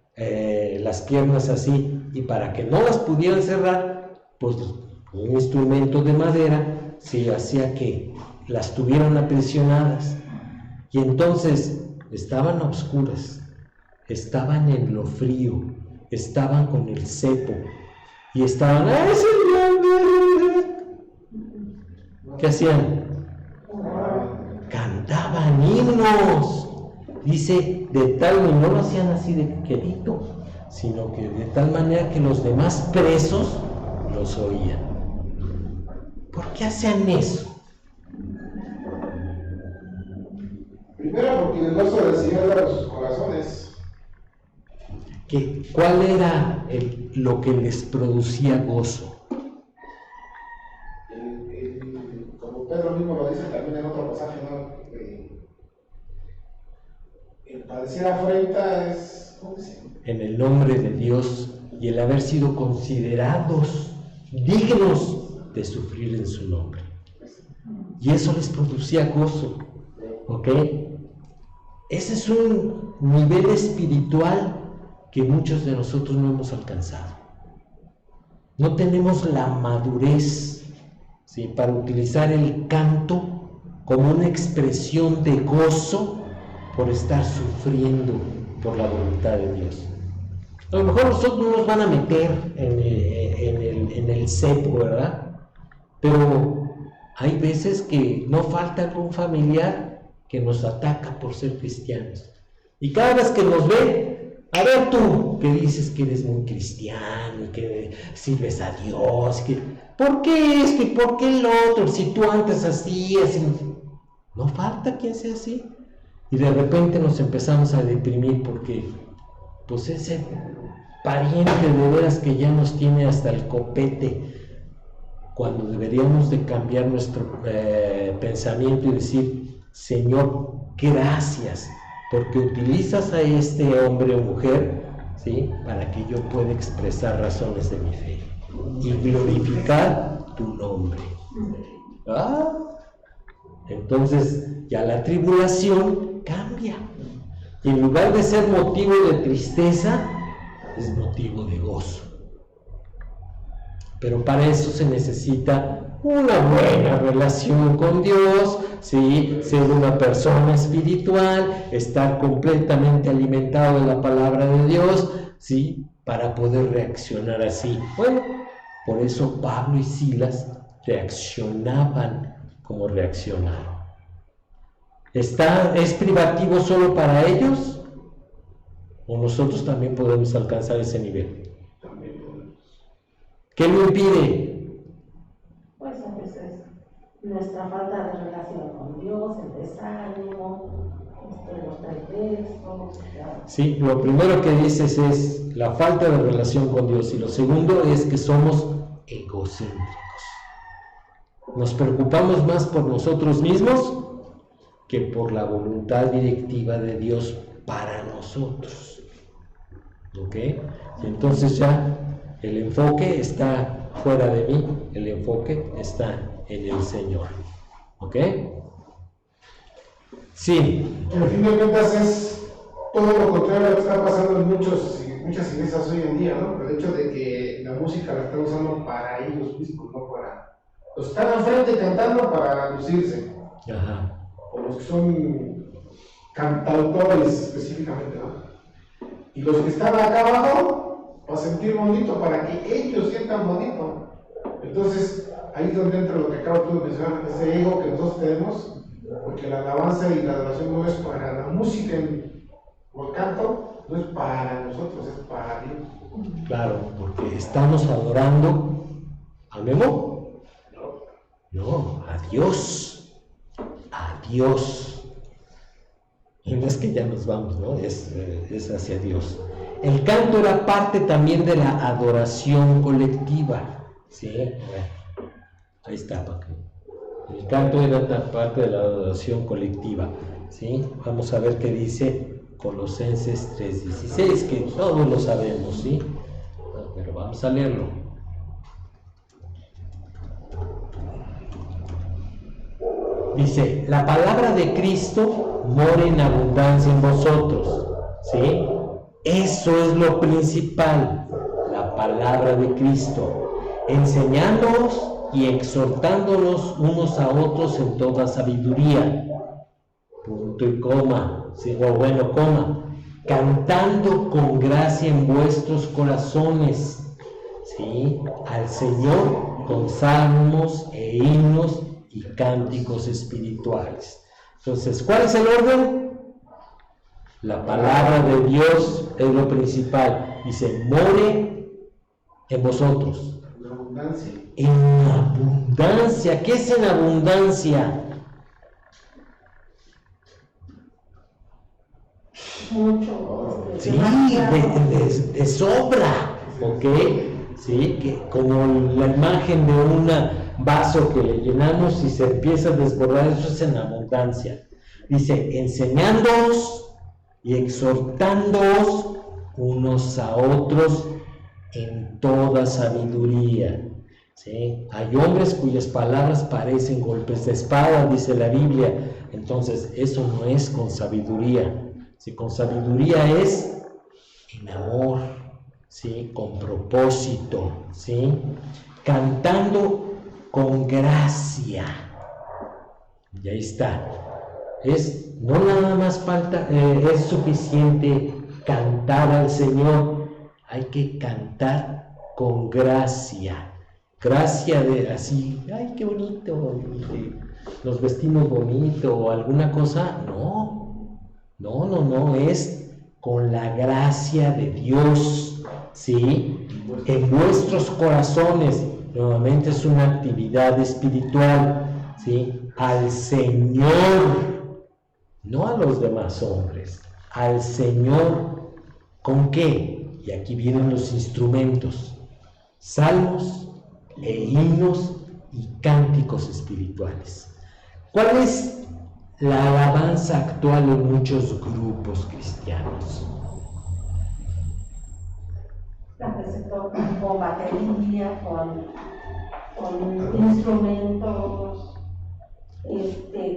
las piernas así, y para que no las pudieran cerrar, pues un instrumento de madera se hacía que las tuvieran aprisionadas. Y entonces estaban a oscuras, estaban en lo frío, estaban con el cepo y estaban ¿qué hacían? Cantaban himnos. Dice, de tal manera, no lo hacían así de quedito, sino que de tal manera que los demás presos los oían. ¿Por qué hacían eso? Primero, porque el gozo del Señor era sus corazones. ¿Cuál era lo que les producía gozo? Como Pedro mismo lo dice también en otro pasaje, ¿no? El decir afrenta es, ¿cómo dice? En el nombre de Dios y el haber sido considerados dignos de sufrir en su nombre. Y eso les producía gozo, ¿ok? Ese es un nivel espiritual que muchos de nosotros no hemos alcanzado. No tenemos la madurez, ¿sí?, para utilizar el canto como una expresión de gozo por estar sufriendo por la voluntad de Dios. A lo mejor nosotros no nos van a meter en el cepo, ¿verdad? Pero hay veces que no falta algún familiar que nos ataca por ser cristianos. Y cada vez que nos ve, a ver tú, que dices que eres muy cristiano y que sirves a Dios, ¿por qué esto y por qué lo otro? Si tú antes así, no falta quien sea así. Y de repente nos empezamos a deprimir porque, pues, ese pariente de veras que ya nos tiene hasta el copete, cuando deberíamos de cambiar nuestro pensamiento y decir: Señor, gracias, porque utilizas a este hombre o mujer, ¿sí?, para que yo pueda expresar razones de mi fe y glorificar tu nombre. Entonces ya la tribulación cambia, y en lugar de ser motivo de tristeza, es motivo de gozo. Pero para eso se necesita una buena relación con Dios, ¿sí?, ser una persona espiritual, estar completamente alimentado de la palabra de Dios, ¿sí?, para poder reaccionar así. Bueno, por eso Pablo y Silas reaccionaban como reaccionaron. ¿Es privativo solo para ellos? ¿O nosotros también podemos alcanzar ese nivel? ¿Qué lo impide? Pues a veces nuestra falta de relación con Dios, el desánimo, los pretextos. Sí, lo primero que dices es la falta de relación con Dios, y lo segundo es que somos egocéntricos. Nos preocupamos más por nosotros mismos que por la voluntad directiva de Dios para nosotros. ¿Ok? Y entonces ya el enfoque está fuera de mí, el enfoque está en el Señor. ¿Ok? Sí. En fin de cuentas es todo lo contrario a lo que está pasando en muchas iglesias hoy en día, ¿no? El hecho de que la música la están usando para ellos mismos, no para... Los están al frente cantando para lucirse. Ajá. O los que son cantautores específicamente, ¿no? Y los que están acá abajo, para sentir bonito, para que ellos sientan bonito. Entonces, ahí es donde entra lo que acabo de mencionar, ese ego que nosotros tenemos, porque la alabanza y la adoración no es para la música o el canto, no es para nosotros, es para Dios. Claro, porque estamos adorando a Memo. No, a Dios. A Dios. Y no es que ya nos vamos, ¿no? Es hacia Dios. El canto era parte también de la adoración colectiva. ¿Sí? Bueno, ahí está, Paco. El canto era parte de la adoración colectiva. ¿Sí? Vamos a ver qué dice Colosenses 3:16, que todos lo sabemos, ¿sí? Pero vamos a leerlo. Dice: la palabra de Cristo mora en abundancia en vosotros, ¿sí? Eso es lo principal, la palabra de Cristo, enseñándonos y exhortándonos unos a otros en toda sabiduría, punto y coma, ¿sí? O bueno, coma, cantando con gracia en vuestros corazones, ¿sí?, al Señor con salmos e himnos y cánticos espirituales. Entonces, ¿cuál es el orden? La palabra de Dios es lo principal. Dice: more en vosotros. En abundancia. En abundancia. ¿Qué es en abundancia? Mucho. Sí, de sobra. ¿Ok? Sí, que como la imagen de un vaso que le llenamos y se empieza a desbordar, eso es en abundancia. Dice: enseñándoos y exhortándoos unos a otros en toda sabiduría. ¿Sí? Hay hombres cuyas palabras parecen golpes de espada, dice la Biblia. Entonces, eso no es con sabiduría. ¿Sí? Con sabiduría es en amor, ¿sí? Con propósito, ¿sí? Cantando con gracia. Y ahí está. No nada más falta, es suficiente cantar al Señor, hay que cantar con gracia. Gracia de así, ay, qué bonito, nos vestimos bonito o alguna cosa. No, es con la gracia de Dios, ¿sí? En vuestros corazones. Nuevamente es una actividad espiritual, ¿sí? Al Señor, no a los demás hombres, al Señor. ¿Con qué? Y aquí vienen los instrumentos: salmos e himnos y cánticos espirituales. ¿Cuál es la alabanza actual en muchos grupos cristianos? La que se toca con batería, con instrumentos,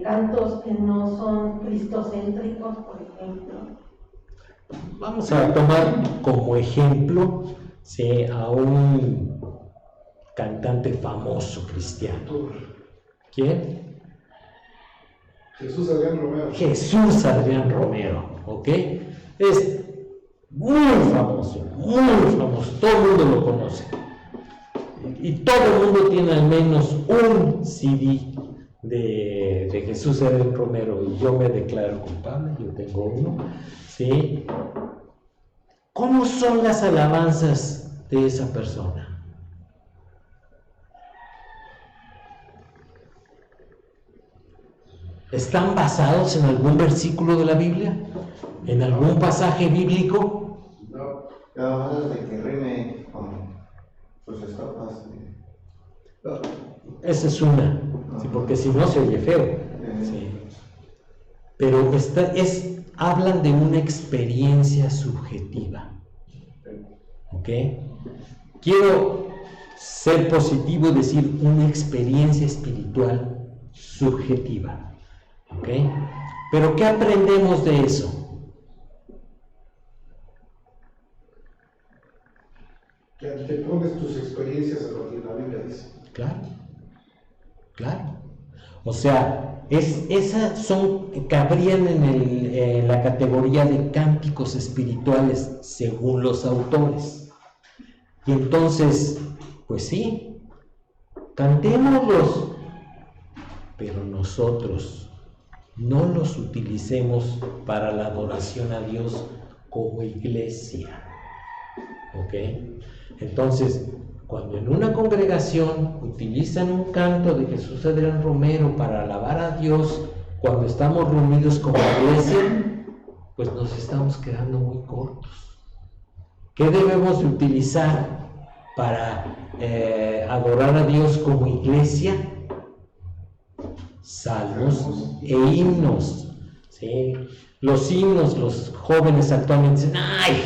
cantos que no son cristocéntricos, por ejemplo. Vamos a tomar como ejemplo, ¿sí?, a un cantante famoso cristiano. ¿Quién? Jesús Adrián Romero. Jesús Adrián Romero, ¿ok? Es muy famoso, todo el mundo lo conoce. Y todo el mundo tiene al menos un CD de Jesús Adrián Romero, y yo me declaro culpable, yo tengo uno, ¿sí? ¿Cómo son las alabanzas de esa persona? ¿Están basados en algún versículo de la Biblia? ¿En algún pasaje bíblico? No, nada más de que rime con sus estrofas. Esa es una, ¿sí? Porque si no se oye feo. ¿Sí? Pero hablan de una experiencia subjetiva. ¿Ok? Quiero ser positivo y decir una experiencia espiritual subjetiva. ¿Ok? Pero ¿qué aprendemos de eso? Que te pones tus experiencias a lo que la Biblia dice. Claro. O sea, esas cabrían en la categoría de cánticos espirituales según los autores. Y entonces, pues sí, cantémoslos, pero nosotros no los utilicemos para la adoración a Dios como iglesia. ¿Ok? Entonces, cuando en una congregación utilizan un canto de Jesús Adrián Romero para alabar a Dios, cuando estamos reunidos como iglesia, pues nos estamos quedando muy cortos. ¿Qué debemos de utilizar para adorar a Dios como iglesia? Salmos e himnos, ¿sí? Los himnos, los jóvenes actualmente dicen, ¡ay!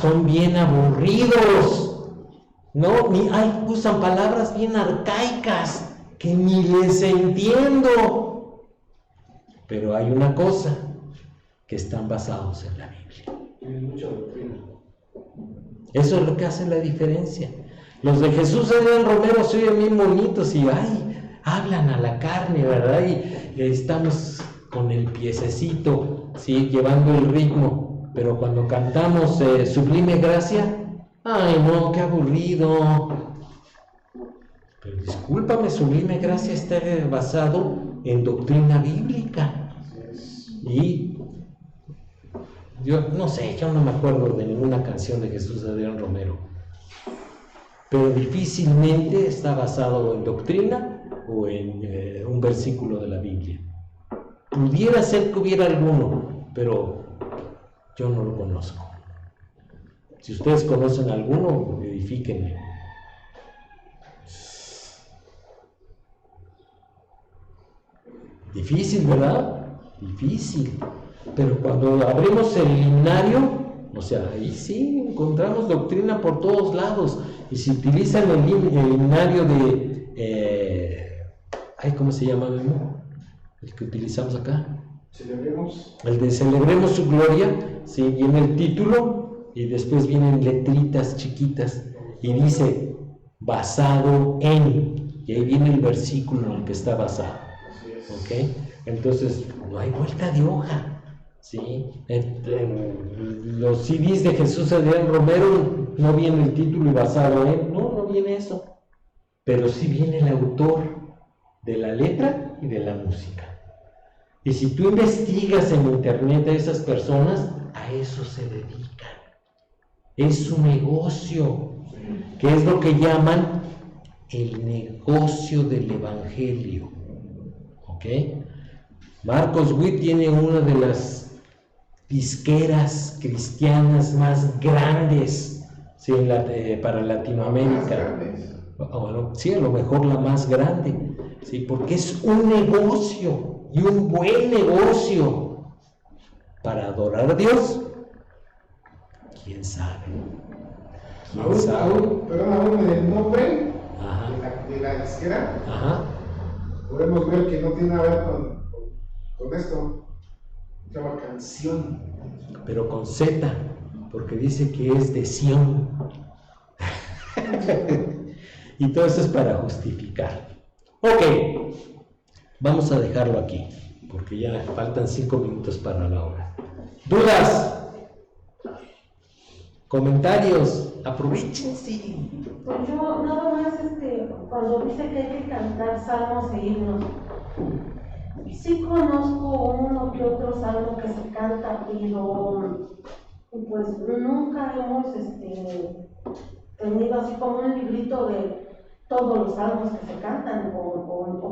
Son bien aburridos. No, usan palabras bien arcaicas que ni les entiendo. Pero hay una cosa, que están basados en la Biblia. Tienen mucha doctrina. Eso es lo que hace la diferencia. Los de Jesús Adrián Romero se oyen bien bonitos y hablan a la carne, ¿verdad? Y estamos con el piececito, ¿sí?, llevando el ritmo. Pero cuando cantamos Sublime Gracia, ¡ay no, qué aburrido! Pero discúlpame, Sublime Gracia está basado en doctrina bíblica. Y yo no me acuerdo de ninguna canción de Jesús Adrián Romero, pero difícilmente está basado en doctrina o en un versículo de la Biblia. Pudiera ser que hubiera alguno, pero yo no lo conozco. Si ustedes conocen alguno, edifíquenme. Difícil, ¿verdad? Difícil. Pero cuando abrimos el himnario, o sea, ahí sí encontramos doctrina por todos lados. Y si utilizan el himnario de... ¿cómo se llama, Memo? El que utilizamos acá. Celebremos. El de Celebremos su Gloria, sí, viene el título y después vienen letritas chiquitas y dice basado en, y ahí viene el versículo en el que está basado. ¿Ok? Entonces, no hay vuelta de hoja. ¿Sí? En los CDs de Jesús Adrián Romero no viene el título y basado en, no viene eso. Pero sí viene el autor de la letra y de la música. Y si tú investigas en internet a esas personas, a eso se dedican. Es su negocio, que es lo que llaman el negocio del evangelio. ¿Ok? Marcos Witt tiene una de las disqueras cristianas más grandes, ¿sí? Para Latinoamérica. Bueno, sí, a lo mejor la más grande, ¿sí? Porque es un negocio. Y un buen negocio para adorar a Dios. ¿Quién sabe? ¿Quién sabe? Aún en el nombre Ajá. de la disquera, Ajá. podemos ver que no tiene nada que ver con esto. Se llama canción. Pero con Z, porque dice que es de Sión. Y todo eso es para justificar. Ok. Vamos a dejarlo aquí, porque ya faltan 5 minutos para la hora. ¿Dudas? ¿Comentarios? Aprovechense. Pues yo nada más, cuando dice que hay que cantar salmos e himnos, sí conozco uno que otro salmo que se canta, pero pues nunca hemos tenido así como un librito de todos los salmos que se cantan o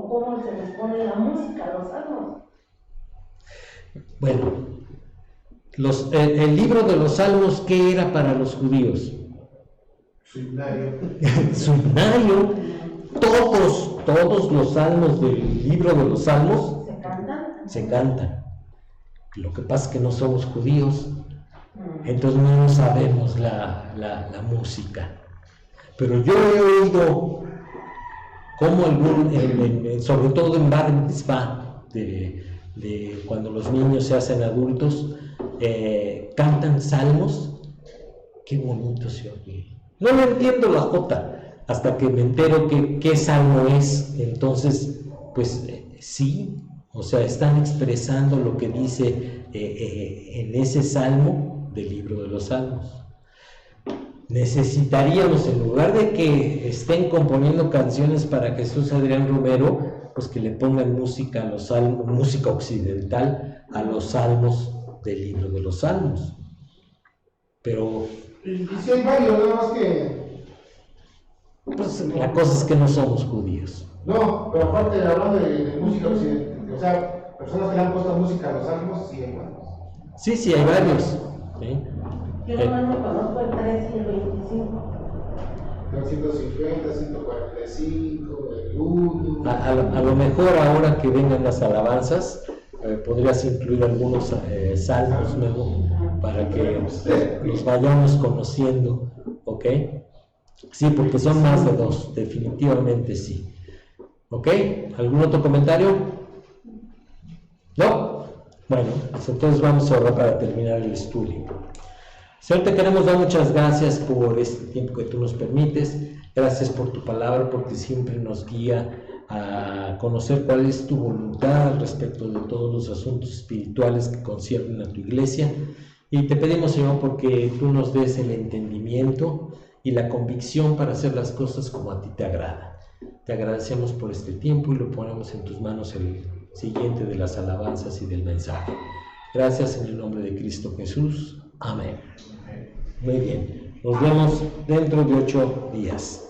cómo se les pone la música a los salmos. Bueno, el libro de los salmos, ¿qué era para los judíos? Su himnario. Su himnario. Todos los salmos del libro de los salmos se cantan. Lo que pasa es que no somos judíos, entonces no sabemos la música. Pero yo he oído como sobre todo en Bar Mitzvah, de cuando los niños se hacen adultos, cantan salmos. Qué bonito se oye. No le entiendo la jota hasta que me entero qué salmo es. Entonces, pues sí, o sea, están expresando lo que dice en ese salmo del libro de los salmos. Necesitaríamos, en lugar de que estén componiendo canciones para Jesús Adrián Romero, pues que le pongan música a los salmos, música occidental a los salmos del libro de los salmos. Pero Y si hay varios, nada más que. pues la cosa es que no somos judíos. No, pero aparte de hablando de música occidental, o sea, personas que le han puesto música a los salmos, sí hay varios. Sí, hay varios. ¿Sí? Yo nomás me conozco el 3 y el 25. El 150, 145, el 1. A lo mejor ahora que vengan las alabanzas, podrías incluir algunos salmos nuevos para que los vayamos conociendo, ¿ok? Sí, porque son más de 2, definitivamente sí. ¿Ok? ¿Algún otro comentario? ¿No? Bueno, pues entonces vamos a orar para terminar el estudio. Señor, te queremos dar muchas gracias por este tiempo que tú nos permites. Gracias por tu palabra, porque siempre nos guía a conocer cuál es tu voluntad respecto de todos los asuntos espirituales que conciernen a tu iglesia. Y te pedimos, Señor, porque tú nos des el entendimiento y la convicción para hacer las cosas como a ti te agrada. Te agradecemos por este tiempo y lo ponemos en tus manos el siguiente de las alabanzas y del mensaje. Gracias en el nombre de Cristo Jesús. Amén. Muy bien. Nos vemos dentro de 8 días.